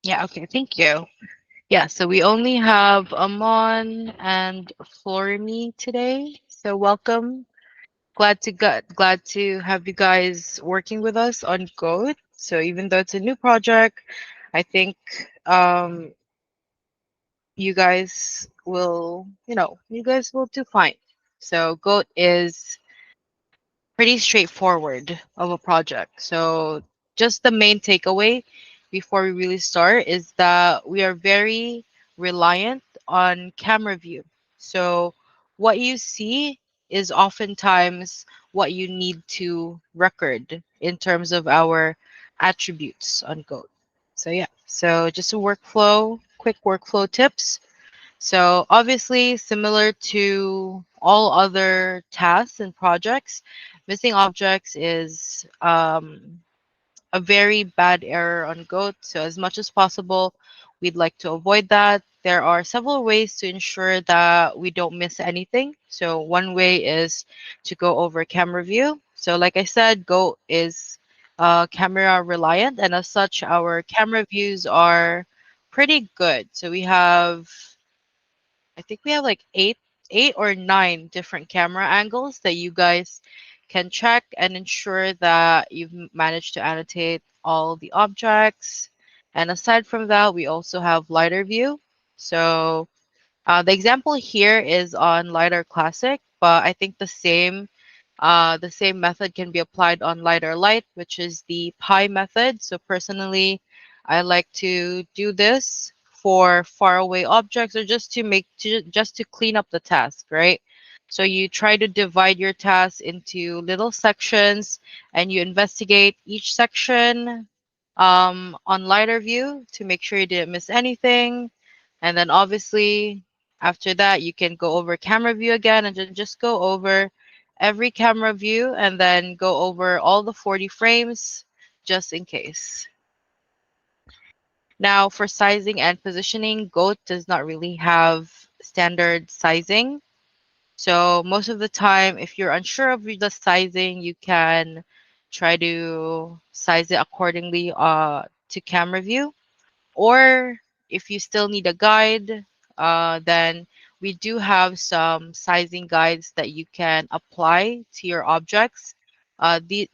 Yeah, okay, thank you. Yeah, so we only have Amon and Florimi today. So welcome. Glad to have you guys working with us on Goat. So even though it's a new project, I think um you guys will, you guys will do fine. So Goat is pretty straightforward of a project. So just the main takeaway before we really start is that we are very reliant on camera view. So what you see is oftentimes what you need to record in terms of our attributes on Goat. So yeah, so just a quick workflow tips. So obviously, similar to all other tasks and projects, missing objects is a very bad error on Goat. So as much as possible, we'd like to avoid that. There are several ways to ensure that we don't miss anything. So one way is to go over camera view. So like I said, Goat is camera reliant, and as such, our camera views are pretty good. So we have I think we have like eight or nine different camera angles that you guys can check and ensure that you've managed to annotate all the objects. And aside from that, we also have LiDAR view. So the example here is on LiDAR Classic, but I think the same method can be applied on LiDAR Lite, which is the pi method. So personally, I like to do this for faraway objects or just to clean up the task, right? So you try to divide your task into little sections and you investigate each section on LiDAR view to make sure you didn't miss anything. And then obviously after that, you can go over camera view again and then just go over every camera view and then go over all the 40 frames just in case. Now, for sizing and positioning, GOAT does not really have standard sizing. So most of the time, if you're unsure of the sizing, you can try to size it accordingly to camera view. Or if you still need a guide, then we do have some sizing guides that you can apply to your objects.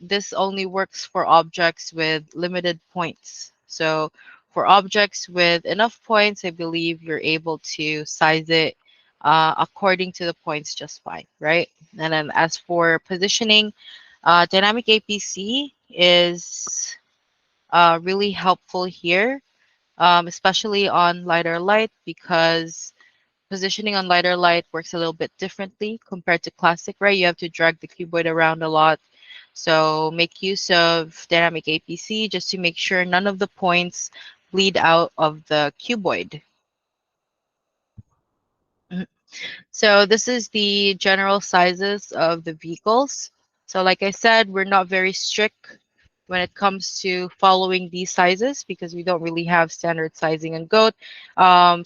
This only works for objects with limited points. So for objects with enough points, I believe you're able to size it according to the points just fine, right? And then as for positioning, dynamic APC is really helpful here, especially on lighter light because positioning on lighter light works a little bit differently compared to classic, right? You have to drag the cuboid around a lot. So make use of dynamic APC just to make sure none of the points bleed out of the cuboid. Mhm. So this is the general sizes of the vehicles. So like I said, we're not very strict when it comes to following these sizes because we don't really have standard sizing in GOAT.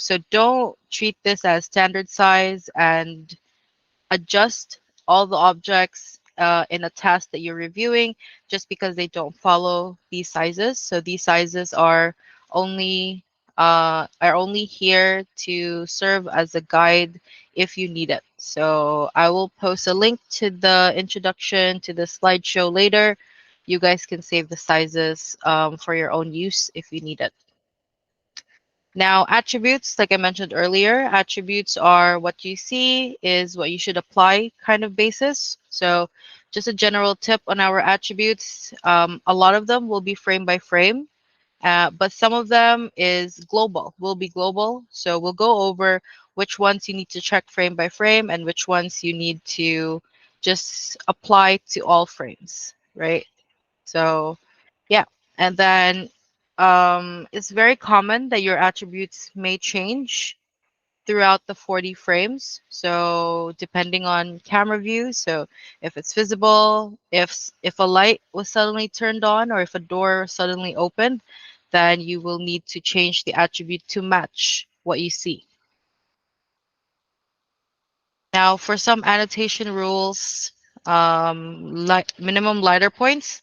So don't treat this as standard size and adjust all the objects in a task that you're reviewing just because they don't follow these sizes. So these sizes only are only here to serve as a guide if you need it. So I will post a link to the introduction to the slideshow later. You guys can save the sizes for your own use if you need it. Now, attributes, like I mentioned earlier, attributes are what you see is what you should apply kind of basis. So just a general tip on our attributes, a lot of them will be frame by frame, but some of them will be global. So we'll go over which ones you need to check frame by frame and which ones you need to just apply to all frames, right? So yeah, and then it's very common that your attributes may change throughout the 40 frames. So depending on camera view, so if it's visible, if a light was suddenly turned on or if a door suddenly opened, then you will need to change the attribute to match what you see. Now, for some annotation rules, minimum LiDAR points.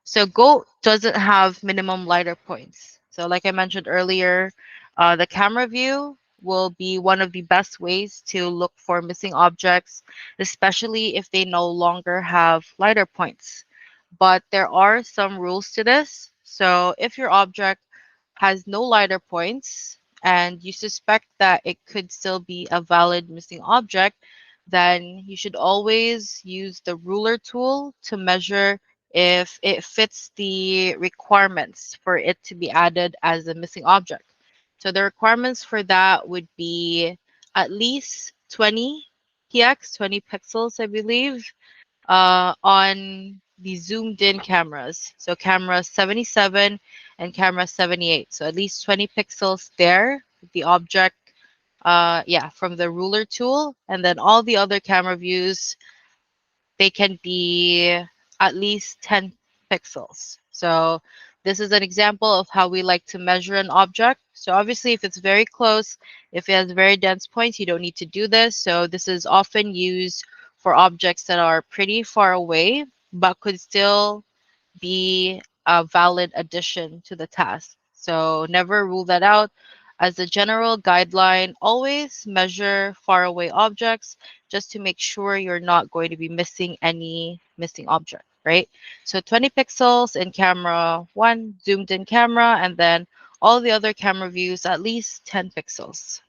So Go doesn't have minimum LiDAR points. So, like I mentioned earlier, the camera view will be one of the best ways to look for missing objects, especially if they no longer have LiDAR points. But there are some rules to this. So, if your object has no LiDAR points and you suspect that it could still be a valid missing object, then you should always use the ruler tool to measure if it fits the requirements for it to be added as a missing object. So the requirements for that would be at least 20 px, 20 pixels, I believe, on the zoomed in cameras. So camera 77 and camera 78. So at least 20 pixels there, the object, yeah, from the ruler tool. And then all the other camera views, they can be at least 10 pixels. So this is an example of how we like to measure an object. So obviously if it's very close, if it has very dense points, you don't need to do this. So this is often used for objects that are pretty far away, but could still be a valid addition to the task. So never rule that out. As a general guideline, always measure faraway objects just to make sure you're not going to be missing any missing object, right? So 20 pixels in camera one, zoomed in camera, and then all the other camera views at least 10 pixels.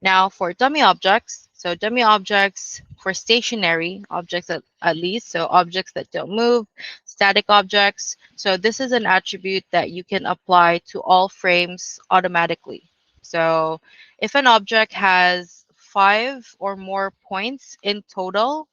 Now for dummy objects, so dummy objects for stationary objects at least, so objects that don't move, static objects. So this is an attribute that you can apply to all frames automatically. So if an object has 5 or more points in total,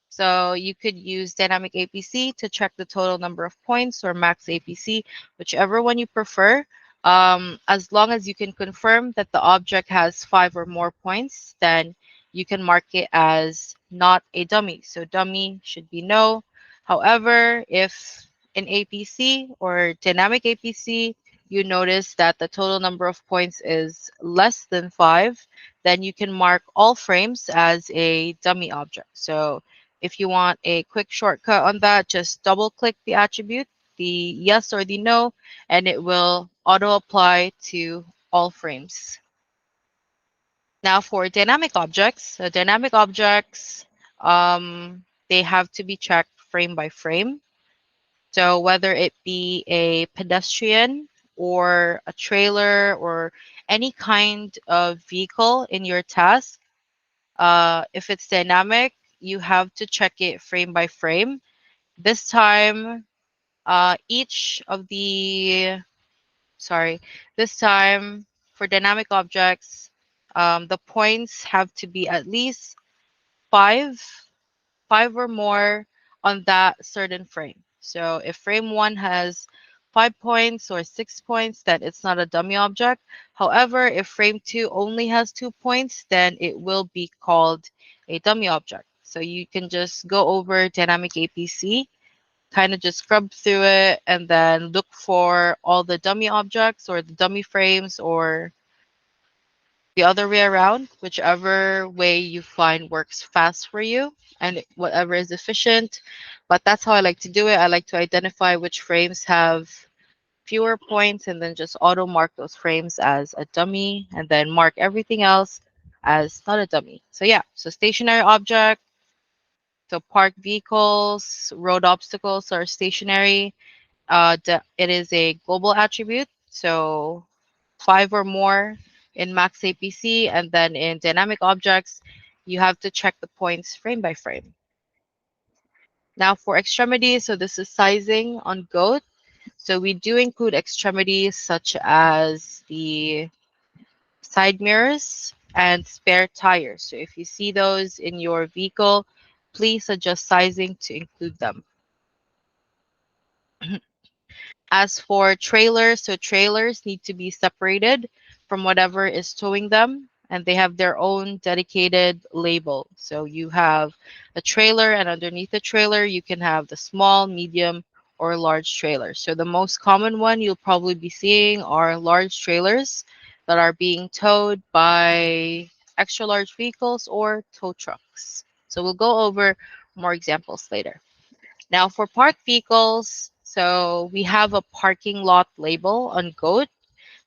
so you could use dynamic APC to check the total number of points or max APC, whichever one you prefer. As long as you can confirm that the object has 5 or more points, then you can mark it as not a dummy. So dummy should be no. However, if in APC or dynamic APC, you notice that the total number of points is less than 5, then you can mark all frames as a dummy object. So if you want a quick shortcut on that, just double click the attribute, the yes or the no, and it will auto apply to all frames. Now for dynamic objects, so dynamic objects, they have to be checked frame by frame. So whether it be a pedestrian or a trailer or any kind of vehicle in your task, if it's dynamic, you have to check it frame by frame. This time, each of the, sorry, this time for dynamic objects, the points have to be at least five, 5 or more on that certain frame. So if frame one has 5 points or 6 points, then it's not a dummy object. However, if frame two only has 2 points, then it will be called a dummy object. So you can just go over dynamic APC, kind of just scrub through it, and then look for all the dummy objects or the dummy frames or the other way around, whichever way you find works fast for you and whatever is efficient. But that's how I like to do it. I like to identify which frames have fewer points and then just auto mark those frames as a dummy and then mark everything else as not a dummy. So yeah, so stationary object, so parked vehicles, road obstacles are stationary. It is a global attribute, so 5 or more in max APC, and then in dynamic objects, you have to check the points frame by frame. Now for extremities, so this is sizing on GOAT. So we do include extremities such as the side mirrors and spare tires. So if you see those in your vehicle, please adjust sizing to include them. As for trailers, so trailers need to be separated from whatever is towing them, and they have their own dedicated label. So you have a trailer, and underneath the trailer, you can have the small, medium, or large trailer. So the most common one you'll probably be seeing are large trailers that are being towed by extra large vehicles or tow trucks. So we'll go over more examples later. Now for parked vehicles, So we have a parking lot label on Goat.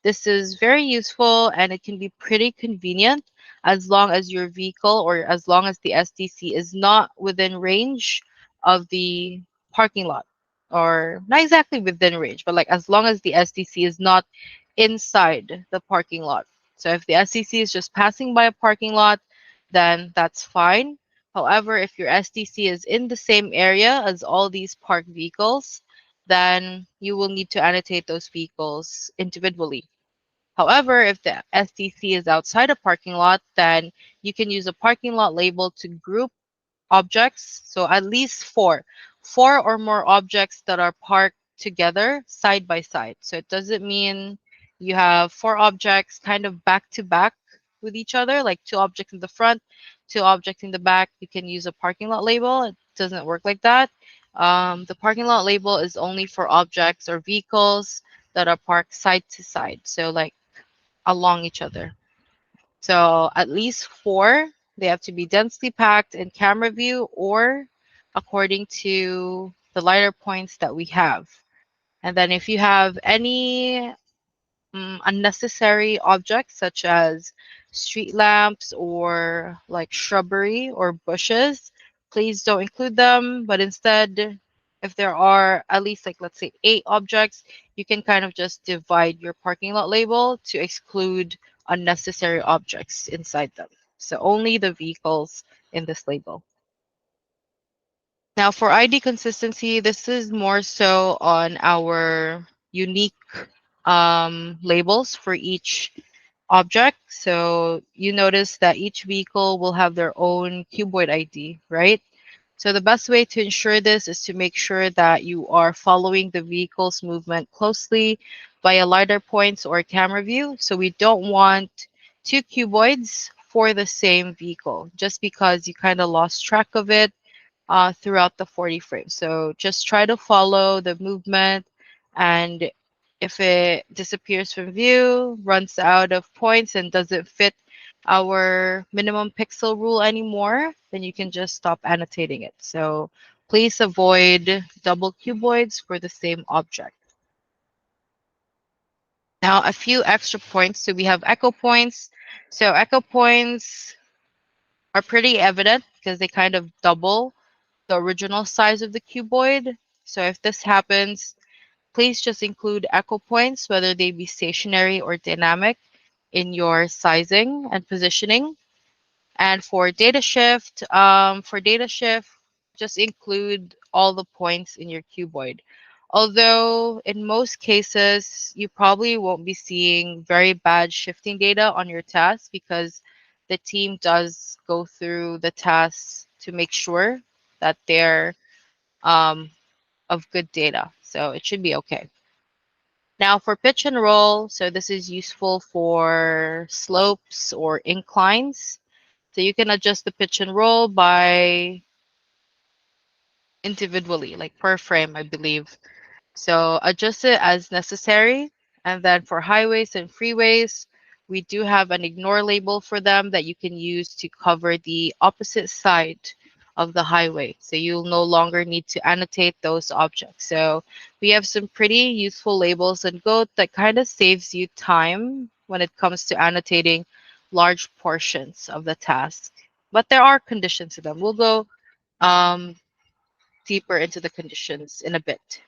This is very useful and it can be pretty convenient as long as your vehicle or as long as the SDC is not within range of the parking lot, or not exactly within range, but like as long as the SDC is not inside the parking lot. So if the SDC is just passing by a parking lot, then that's fine. However, if your SDC is in the same area as all these parked vehicles, then you will need to annotate those vehicles individually. However, if the SDC is outside a parking lot, then you can use a parking lot label to group objects. So at least four or more objects that are parked together side by side. So it doesn't mean you have four objects kind of back to back with each other, like two objects in the front, two objects in the back. You can use a parking lot label. It doesn't work like that. The parking lot label is only for objects or vehicles that are parked side to side. So like along each other. So at least four, they have to be densely packed in camera view or according to the LiDAR points that we have. And then if you have any unnecessary objects such as street lamps or like shrubbery or bushes, please don't include them. But instead, if there are at least like let's say eight objects, you can kind of just divide your parking lot label to exclude unnecessary objects inside them. So only the vehicles in this label. Now for ID consistency, this is more so on our unique labels for each object. So you notice that each vehicle will have their own cuboid ID, right? So the best way to ensure this is to make sure that you are following the vehicle's movement closely via LiDAR points or camera view. So we don't want two cuboids for the same vehicle just because you kind of lost track of it throughout the 40 frames. So just try to follow the movement, and if it disappears from view, runs out of points, and doesn't fit our minimum pixel rule anymore, then you can just stop annotating it. So please avoid double cuboids for the same object. Now, a few extra points. So we have echo points. So echo points are pretty evident because they kind of double the original size of the cuboid. So if this happens, please just include echo points, whether they be stationary or dynamic, in your sizing and positioning. And for data shift, just include all the points in your cuboid. Although in most cases, you probably won't be seeing very bad shifting data on your tasks because the team does go through the tasks to make sure that they're um, of good data. So it should be okay. Now for pitch and roll, so this is useful for slopes or inclines. So you can adjust the pitch and roll by individually, like per frame, I believe. So adjust it as necessary. And then for highways and freeways, we do have an ignore label for them that you can use to cover the opposite side of the highway. So you'll no longer need to annotate those objects. So we have some pretty useful labels in Goat that kind of saves you time when it comes to annotating large portions of the task. But there are conditions to them. We'll go um, deeper into the conditions in a bit.